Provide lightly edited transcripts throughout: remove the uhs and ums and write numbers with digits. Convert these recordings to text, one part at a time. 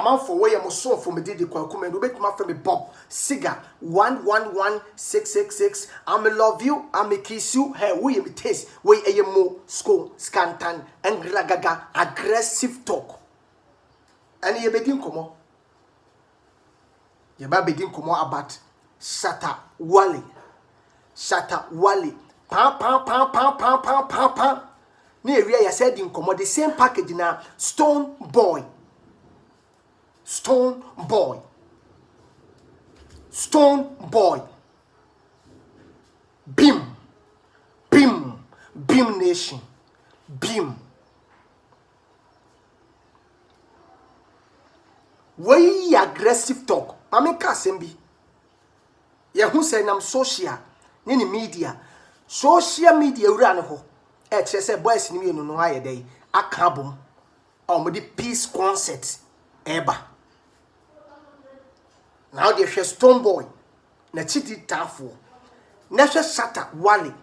man for way I'm so for me did the Kwakum and bet my family Bob Cigar 111666. I'm love you, I'm a kiss you, hey, we me taste, way a mo school, scantan, and glagaga, aggressive talk. And ye begin come on. Ye begin come on about Shatta Wally. Shatta Wally. Pam. Near where you said in come the same package now, Stone Boy. Stone Boy Beam Nation Beam way aggressive talk mame ka sembi ye hu say nam social ni media wura ne ho e kire say boys ni mienu no aye dey aka bom o mo di peace concert eba. Now they share Stone Boy, na chidi tafo. Na share Shatta Wally,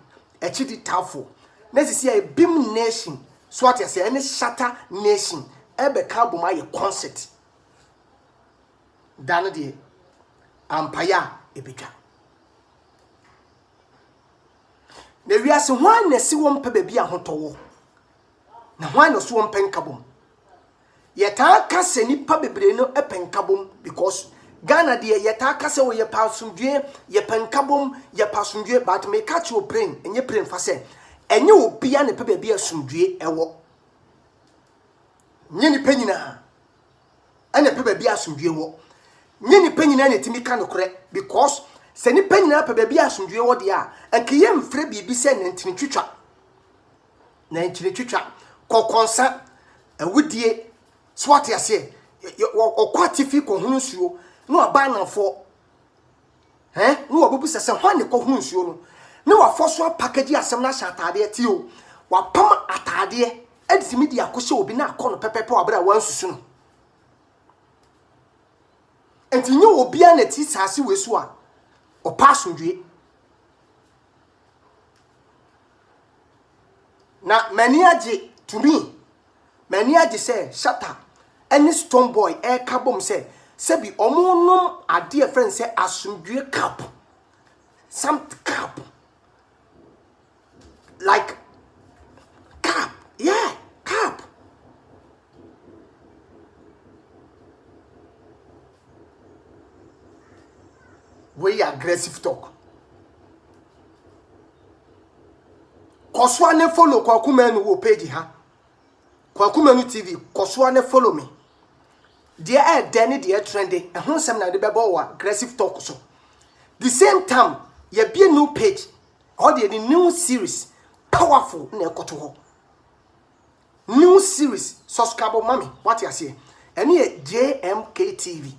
a chidi tafo. Na si a Beam Nation, so what you say any Shatta Nation, ebe kabuma ye concert. Dana de ampaya ebeka. Na wiase hwan na si won pa baabi ahotowo. Na hwan no so won penkabom. Ye ta ka se nipa bebre no epenkabom because Ghana de yeta kase wo ye pasundwe ye penkabom ye pasundwe but me catch your brain enye brain fa se enye obia ne pebe bia asundwe ewo nye ni panyina ene pebe bia asundwe wo nye ni panyina ne timi ka nokore because se ni panyina pebe bia asundwe wo de a enke ye mfre bibi se ne ntini twitwa kokonsa awudie swat yase okwatifi ko hunu suo no abana for no obubu sese hwan ne ko hu nsuo no ne wa foso package asem na shatade ti o wa pam atade edimi dia ko hye obi na akọ no pepepe wa bra wan susu no enti nye obi a na ti sase wesu a o pasundwe na mani age to me mani age say Shatta any Stone Boy kabom say Sebi omonum ade a friend say asundwe cap. Some cap. Like cap. Yeah, cap. Way aggressive talk. Koswane follow Kwakumenu wo page ha. Kwakumenu TV, Koswane follow me. Dear air Danny dear trendy and who some na the bebo aggressive talk so. The same time, ye be a new page or the new series powerful ne koto. New series subscribe mommy what you say. Any JMK TV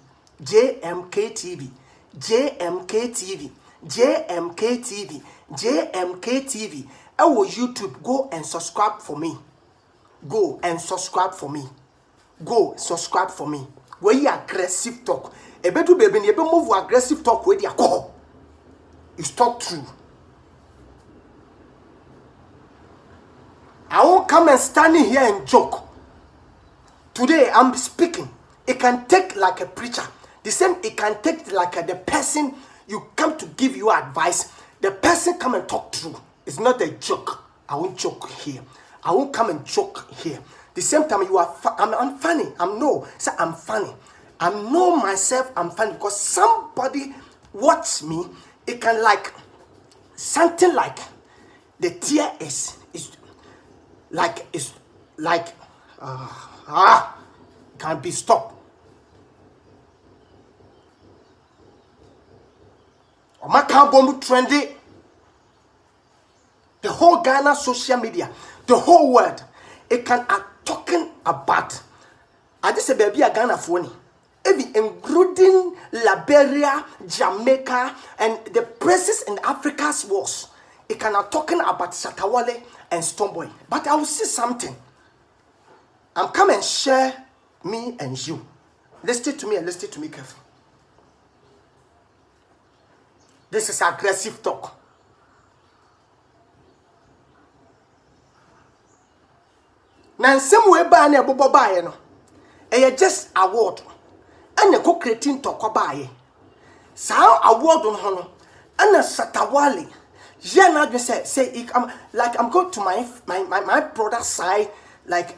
our YouTube go and subscribe for me. Go subscribe for me. Where you aggressive talk. A better baby, you be move aggressive talk with your call. It's talk true. I won't come and stand here and joke. Today I'm speaking. It can take like a preacher. The same it can take like the person you come to give you advice. The person come and talk true. It's not a joke. I won't joke here. I won't come and joke here. The same time you are I'm funny. I'm funny. I know myself I'm funny because somebody watch me. It can like something like the tear is like can't be stopped. Omaka trendy. The whole Ghana social media, the whole world, it can are talking about. I just say baby a Ghana phone. Even including Liberia, Jamaica, and the places in Africa's wars. It can are talking about Shatta Wally and Stone Boy. But I will see something. I'm come and share me and you. Listen to me and listen to me carefully. This is aggressive talk. Now, some way by ne bobo no. Just award. and a co creating tokobaye. Sao award on honor, and a Satawale. Jana just say like I'm going to my brother's side, like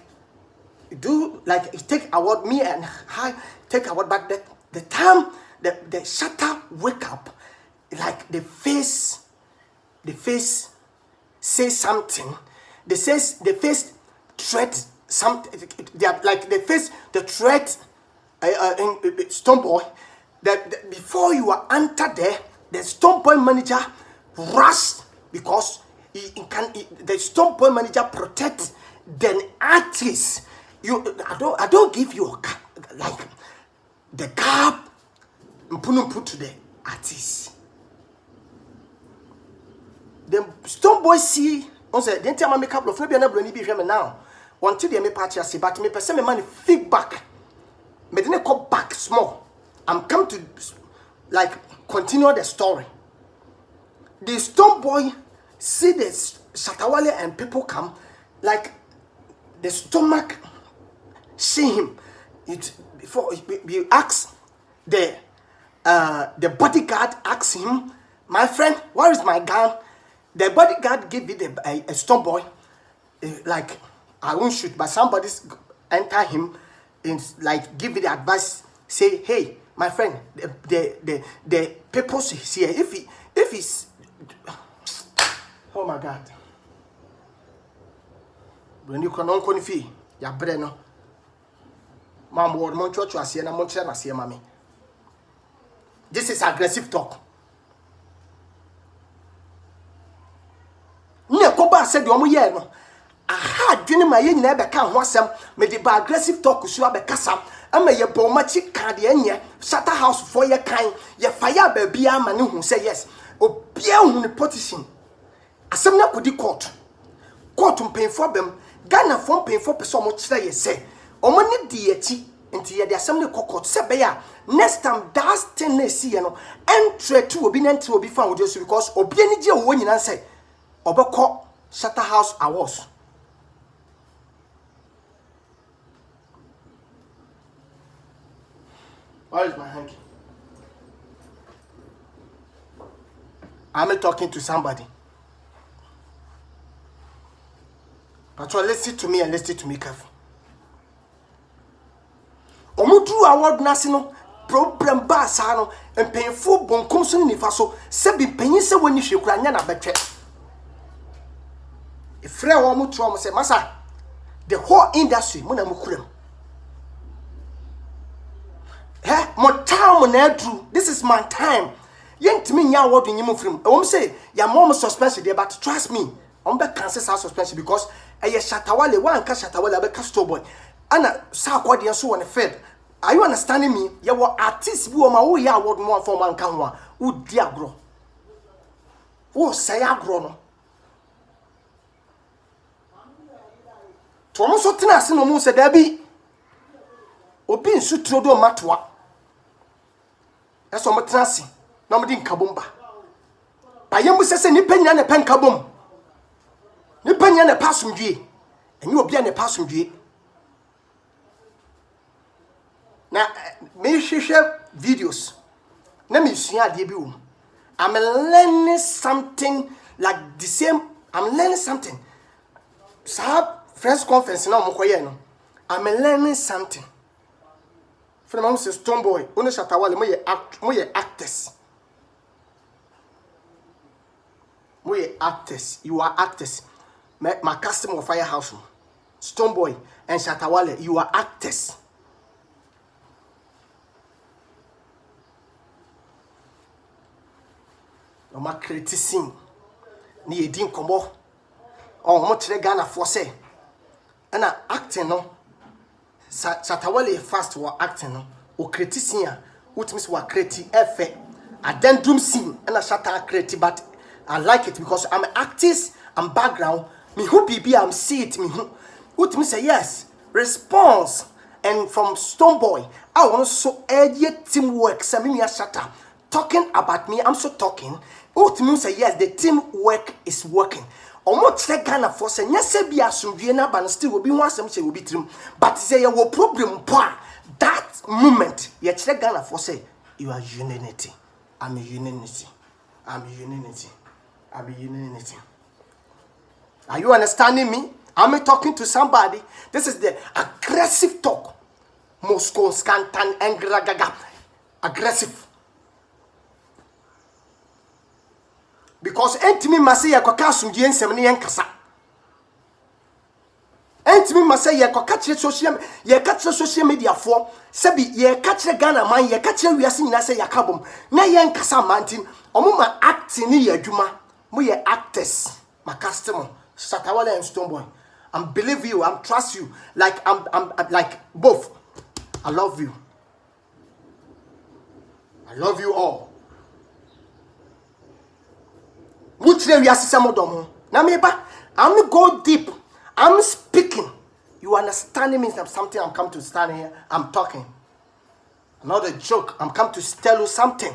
do like take award me and I take award, but the time the Shatta wake up, like the face say something. The face threat something. They are like the face the threat in Stone Boy. That before you are enter there, the Stone Boy manager rush because the Stone Boy manager protect the artist. I don't give you like the cap put to the artist. The Stone Boy see on say the time I make up of no be na bloni bi hwe me now. Until they me party say but me person me man feedback. Me didn't come back small. I'm come to like continue the story. The Stone Boy see the Shatawale and people come like the stomach see him. It before we ask the bodyguard asks him, my friend, where is my gun? The bodyguard give me a Stone Boy like I won't shoot, but somebody's enter him and like give me the advice. Say, hey, my friend, the purpose is here. If he's oh my God. When you can uncle fee, ya breno. Mam word mon church was here na mon na see mami. This is aggressive talk. Ne ko ba said omo ye no. Aha dwene ma ye nyina be ka ho asem me de ba aggressive talk so abekasa. Ama ye bomachi kan de enye Shatta house for ye kan ye fire ba bia ma ne hu say yes obia hu ne petition asem na kodi court mpemfo bem Ghana for mpemfo pese omo kire ye say omo ne di echi nti ye de asem ne court se be ya next time that thing na see ye no entre to obi na entre obi fa wo so because obi ani je wo nyina say obekọ Shatta House Awards. Where is my hanky? I'm talking to somebody. But listen to me and listen to me carefully. Omudru award nasino problem ba sa no empenfo bonkom so ni nifa so se bi panyin se woni hwekura nya na betwe. Ifre wo mu tro mo say masa the whole industry mo na mukuram. More time na do. This is my time. Yentimi nya award nyim from. Say ya mom suspension there, but trust me, I'm be cancel suspension because Shatawale one ka Shatawale be Stone Boy. Ana sa kwade so won fed. Are you understanding me? Ya wo artist bi wo ma wo ya award mo for man kan ho a wo di agro. Wo say agro no. To mo so tena ase no mo se da bi. Obi nsu trodo matwa. Eso mo tena ase. Na mo di nkabomba. Ba yemu sese ni panyina ne pen kabom. Ni panyina ne pasumdwie. Enyi obi ne pasumdwie. Na me hwehwe videos. Na me sua ade bi wo. I'm learning something like the same. I'm learning something. So friends conference na mo koye no. I'm learning something. Friend mom says Stone Boy, Ono Shatawale mo ye actors. Mo ye actors. You are actors. My customer of Firehouse. Stone Boy and Shatawale, you are actors. No ma criticizing. Ni edin kombo. Oh mo tire Ghana for say. And acting no. Shatawale fast were acting no. O criticizing ya. What means we creative effect. Addendum scene and a Shatta creative, but I like it because I'm an artist, I'm background. Me who BB I'm see it me who. What me say yes. Response and from Stone Boy. I want so idiot teamwork. Say me Shatta talking about me. I'm so talking. What me say yes. The teamwork is working. Omo tire Ghana for say nyase bia asomdwe na ba no still obi ho asem say obi trim but say ye wo problem po a that moment, you check Ghana for say you are unity. I'm unity. I'm unity. I'm unity. Are you understanding me? I'm talking to somebody. This is the aggressive talk. Moscow scantan engragaga. Aggressive. Because entimi mase ya kwaka asumdie nsem ne yenkasa. Entimi mase ya kwaka kire social media for sebi ye ka kire Ghana man ye ka kire wiase nyina se yakabom na yenkasa mantin omuma acting ni adwuma mo ye actors my customer Shatawale and Stonebwoy. I'm believe you, I'm trust you like I'm like both. I love you. I love you all. Which we are Samodomo. Nameba, I'm go deep. I'm speaking. You understanding me? Something I'm come to stand here. I'm talking. Not a joke. I'm come to tell you something.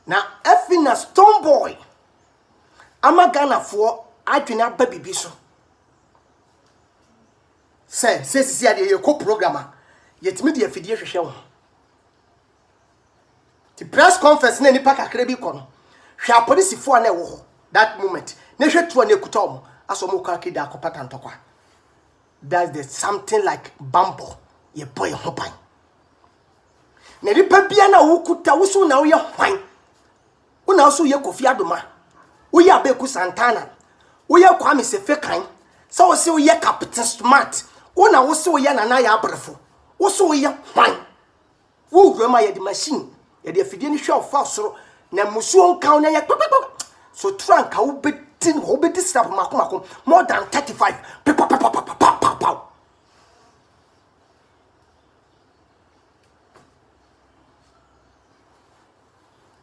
Now, if in a Stonebwoy, I'm a Ghana for I do not baby biso. Say, the co-programmer. Yet me the affiliation show. The press conference na nipa kakra bi kono hwa police fo na wo that moment na hwe to na ekutom aso mo kwaki da akopata ntokwa. That's the something like bumble ye boy hopan na nipa bia na wo kuta wo so na wo ye hwan wo na so ye Kofi Adoma wo ye Abeku Santana wo ye Kwame Sefekan so wo se wo ye Captain Smart wo na wo se wo ye Nana ya Abrefo wo so wo ye hwan wo wura ye the machine ye the afidie ni hwe ofa soro na musuo nkan na ye so tranka wo beti stop mako more than 35 pow.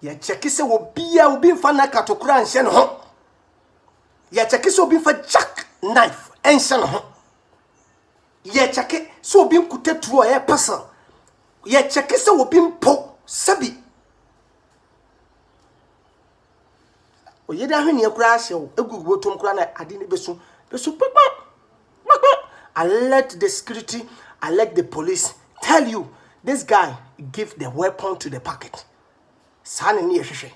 Ye check se wo bia obi mfa na katokura nhye no ho ye check se obi mfa jack knife enhye no ho ye check se obi nkute tuo ye person ye check se obi mpo sabi oye da hwene akura ahye egugu tom kura na ade ne besu papa. I let the security, I let the police tell you this guy give the weapon to the pocket. Sana ni ehwehwe.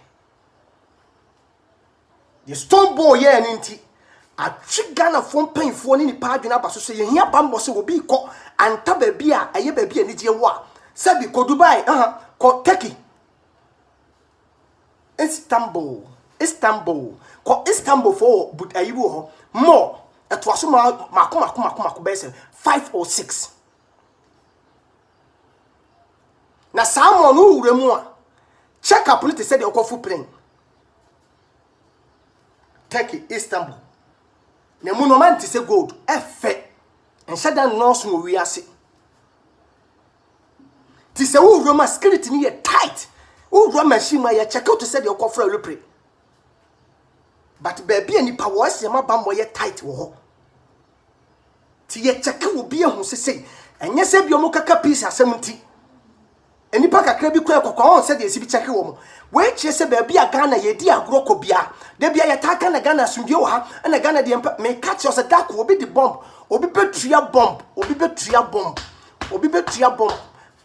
The Stonebwoy ye nti a Ghana fo mpanfo ni nipa adwena abaso so ye hia bambo se obi kọ anta ba bia eye ba bia ni je wo a sabi ko Dubai ko Turkey Istanbul ko Istanbul for but ayiwo ho more etwaso mako bese 5 or 6 na Simon uremu a check up police said the full plane Turkey Istanbul na mu no man ti say gold efe enshada nurse no wiase ti say urema security ni ye tight urema machine ma ye check out to say the for aeroplane but baby any power se ma bambo ye tight wo ho ti ye check wo bi ehun sese enye se bi omo kaka piece asem nti enipa kakra bi kwa kokko on se de esi bi check wo mo we chie se baby a Ghana ye di agro ko bia de bia ye taka na Ghana sundie wo ha na Ghana de me catch us that obi di bomb obi betua bomb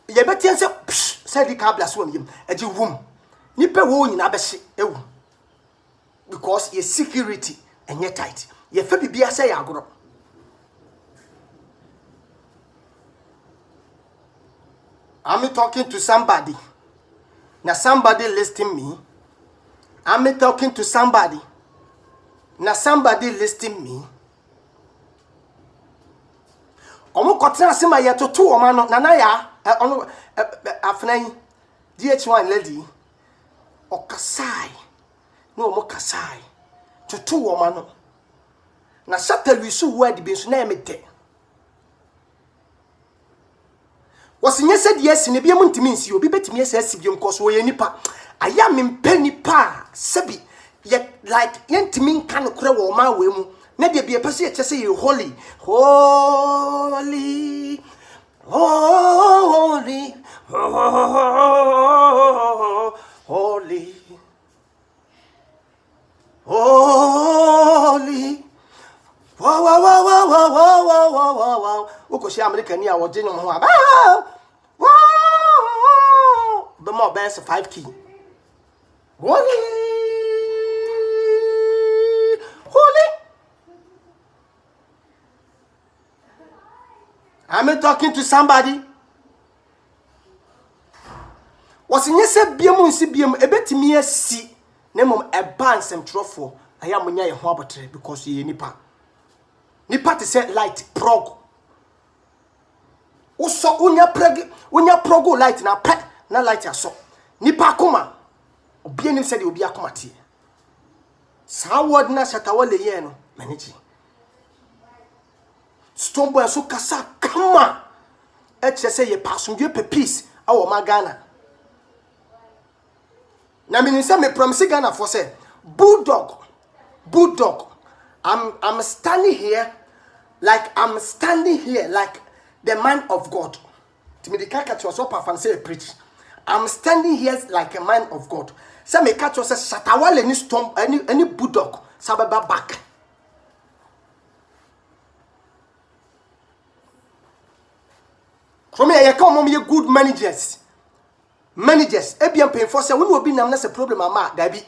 ye betien se di kabla so yim agi wum nipa wo nyina be hye ewu because your security and yet tight. Ye fe bibia say agro. I'm talking to somebody. Now somebody listening me. I'm talking to somebody. Now somebody listening me. Omo kotra sima ye to o no nana ya ono afnan DH1 lady okasai no mo kasai to wo ma no na shata wisu word bi so na emete wosinye se de asi ne bia mu ntimi nsi obi betimi ese asi bi nkoso ye nipa aya me mpani pa sabi ye like yentimi nka no kora wo ma we mu na de bia pese ye chese ye holy holy wow she American near or General Hoa. The more best 5 key. Holy. I'm talking to somebody. Was in yes, BM, CBM, a bit me a see. Name a ban some truffle. I am when you're a because you nipa. Nipa to set light prog. Also, when you're progo light na pet, na light ya so. Nipa kuma. Obianim said you be a comati. Sawad na shatawale yeno, manage. Stombo so kasa kama. Say ye pasum you pe peace. Awo magana. Na minisa me promise Ghana for say bulldog. I'm standing here like the man of God. Timidi catch was up and say preach. I'm standing here like a man of God. Some may catch us shatawale any storm any bulldog sababa back. From here, you come you good managers. Ebian pay for say we will be nam na problem ama dabi.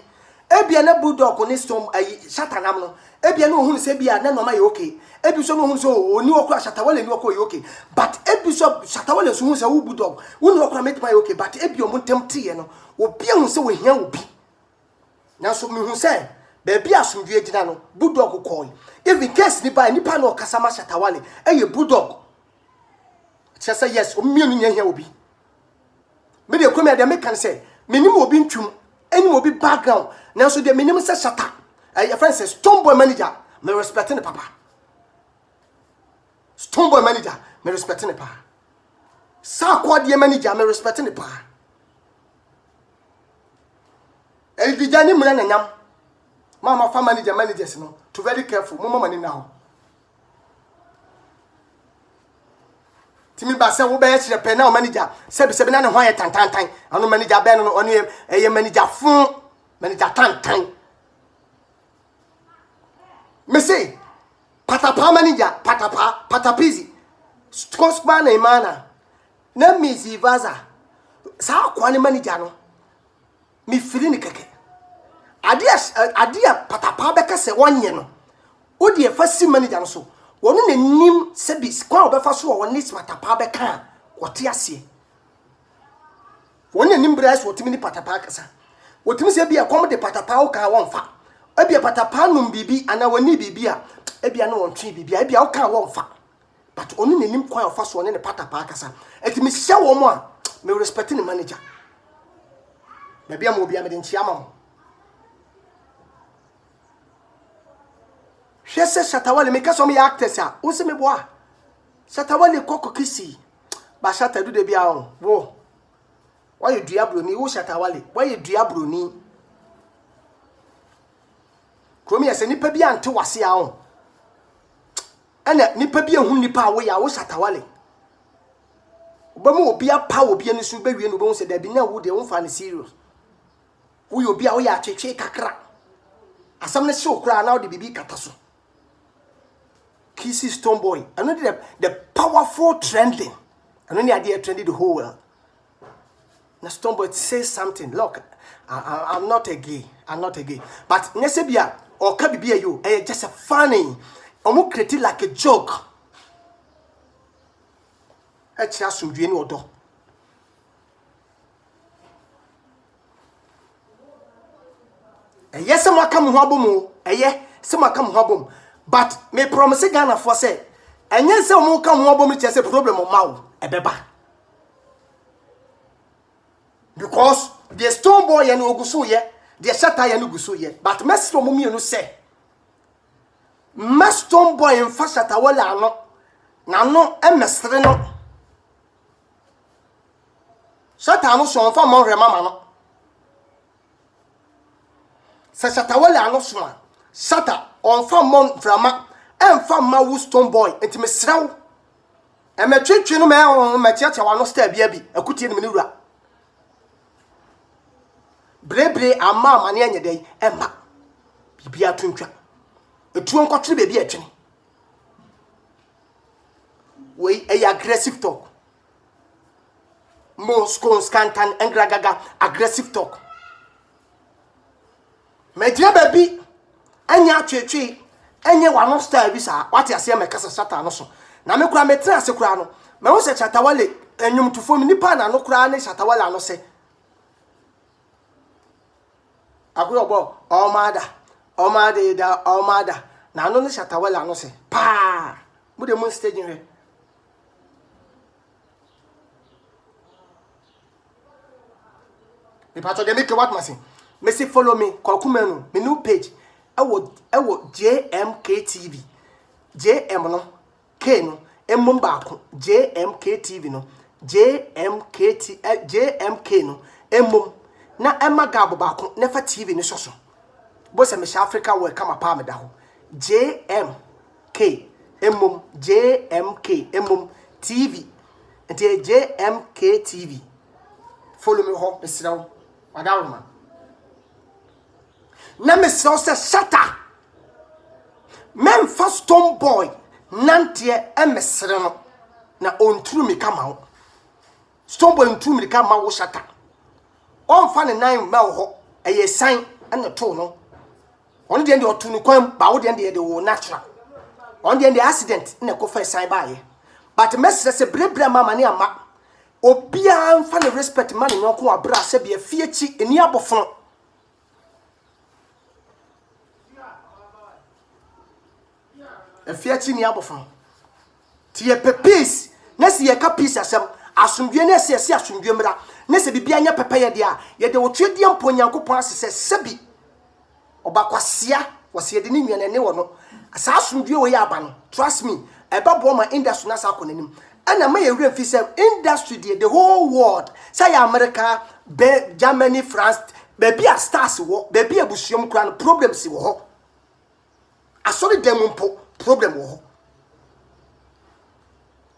Ebian na bulldog on storm shatanam no. Ebian no hu say bia na no ma okay. Ebi so no hu so oni okra shatawale ni okra okay. But ebi so shatawale so hu say wo bulldog. Wo no okra make my okay but ebi o montem tie no. Obi hu say we hia obi. Na so me hu say baby asumdue gina no bulldog call. Even case ni ba no kasama shatawale eye bulldog. Say yes, o mi anu nya hia obi. Me de kwame de me kan say menim obi ntwum enim obi background na so de menim say shata your friend says Stonebwoy manager me respecting the papa. Stonebwoy manager me respecting the papa. Sakwa manager me respecting the papa. El dijani muna na nyam mama fa managers no to very careful mama mani now. Timi ba se wo be ya kire pe na manager sebi na ne ho aye tantantan anu manager be no onu eye manager fun manager tantan me say patapa manager patapizi skospa na imana na mizi vaza sa kwa ne manager no mi firi ni keke adia patapa be ka se wonye no odi e fasi manager no so wonu na nim sebis kwa obefa so wonu nis patapa be kan wote ase wonu nim brais wotimi ni patapa kasa wotimi se bia kom de patapa o ka wonfa ebia patapa num bibi ana woni bibi a ebia na wontwe bibi a ebia o ka wonfa but onu na nim kwa ofa so wonu ne patapa kasa etimi hye wo mo a me respect ni manager na bia mo bia me de nchia mam Shese shatawale me kaso me actors a wo se me boa shatawale koko kisi ba shata du de bia on wo why you diablo ni wo shatawale why you diablo ni kromi ese nipa bia ante wase a on ana nipa bia hu nipa wo ya wo shatawale obamu obi apa obi ani su bewie no bo se da bi na wo de wo fa ne serious wo yo bia wo ya twetwe kakra asam ne show kra na wo de bibi kata so Kissy Stonebwoy. I know the powerful trending. I know the idea trending the whole world. Now Stonebwoy says something. Look, I'm not a gay. I'm not a gay. But Nesebia or Kabibia you, just a funny. I'm creating like a joke. It's just some dream or do. Yes, someone come home. Someone come home. But me promise Ghana for say, and yes, some come home with just a problem of mouth, a beba. Because the Stonebwoy and Ogusuye, the Shatai and Ogusuye, but Master Mummy no say, Master Stonebwoy and Fashatawala no, and Mastreno Shatano son for more mamma. Sashatawala no swan, Sata. On fam mon frama en fam ma wo Stonebwoy enti me sraw e me twetwe no me on ma tiatia wa no star bia bi akutie ni me wura brebre ama mane anya dai e ma bibia tuntwa etuo nkotwe be bia twene we a aggressive talk. Moscow scantan engragaga aggressive talk. Me dear baby, anya twetwe enye wano style bi sa what ya say me kasa sata no so. Na me kura me tra se kura no. Me wo se Chatawale enyum tufo mi nipa na no kura ne Chatawale ano se. Agobo omada na no ne Chatawale ano se. Pa! Mu de mun stage nwe. Me pato de make what masi. Me say follow me Kwakumenu, me new page. Ewo JMK TV. JM no K no emmum baako JMK TV no JMK no emmum na emma gabo baako nefa TV ni soso bo se me Africa welcome apa me da ho JMK emmum JMK emmum TV ente JMK TV follow me ho besrawo wadawma na me so se shata men first stone boy nantie emesere no na onturu mi kama wo stone boy onturu mi kama wo shata onfa ne nan ma wo eye san ene to no on de otu no kwam ba wo de wo natural on de accident na ko fa san ba ye but mesere se brebre mama ne ama obia mfa ne respect man ne ko abra se be fie chi eni abofo efia chi ni abofo tie peace na se ye ka peace asem asomdwe na se ye asomdwe mra na se bibia nya pepe ye de a ye de wotwedie mpo nyankopon asese sebi obakwasea wase de ni nwene ne wo no asa asomdwe wo ye aba no trust me eba bo ma industry na sa akonanim ana ma ye wura fi se industry the whole world say America, Germany, France, baby a stars wo baby abusuom kura no problems wo ho asori dem mpo problem wo ho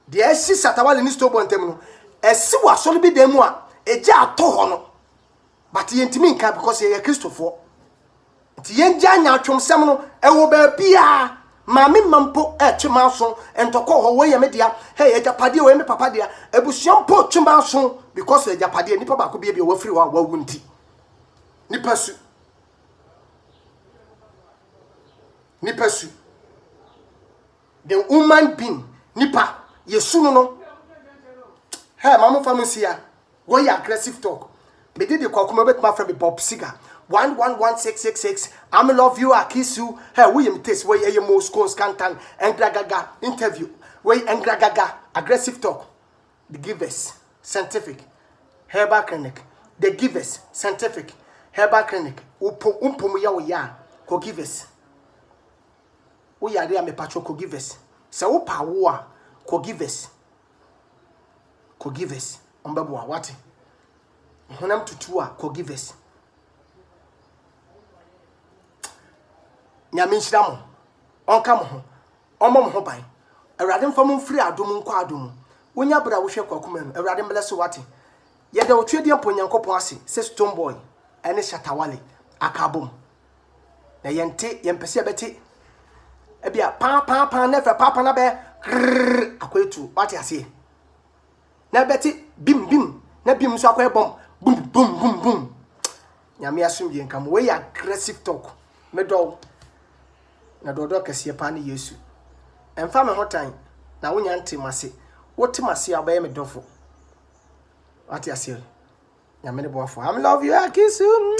de esi Chatawale ni stop bontem no esi wa asori bi dem a eja ato ho no but yentimi nka because ye Christopher ti yenja nya atwomsem no ewo ba bia mami mampo twema so entoko ho we ye media hey ejapade we me papa dia ebusuam po twema so because ejapade nipa ba ko bia bia wafiri wa wunti nipa su the woman being nipa yesu no hey mama famusia go ya aggressive talk me did the Kwakuma bet my friend Bob Siga 111666 I'm love you I kiss you hey we am taste we ye Moscow scantan engragaga interview we engragaga aggressive talk the givers scientific herbal clinic the givers scientific herbal clinic umpom ya wo ya ko givers wo ya dey me patcho ko givers se wo pa wo a ko givers ombabo a wate honam tutu a ko givers nyame nhyira mo onka mo ho omo mo ho ban awurade mfam mfiri adom nkwa adom wonya bra wo hwe Kwakuma no awurade mbele wate ye de otwedie mpo nyankopon ase se stone boy ene Chatawale akabom na yente yempese beti ebia pa nefa papa na be akwetu wate ase na beti bim na bim so akwe bom bum nyame asomdie nkam we aggressive talk medo na dodo kase pa na Yesu emfa me hotan na wonya ntemase wotemase abaye medofo wate ase nyame ne boafo I love you I kiss you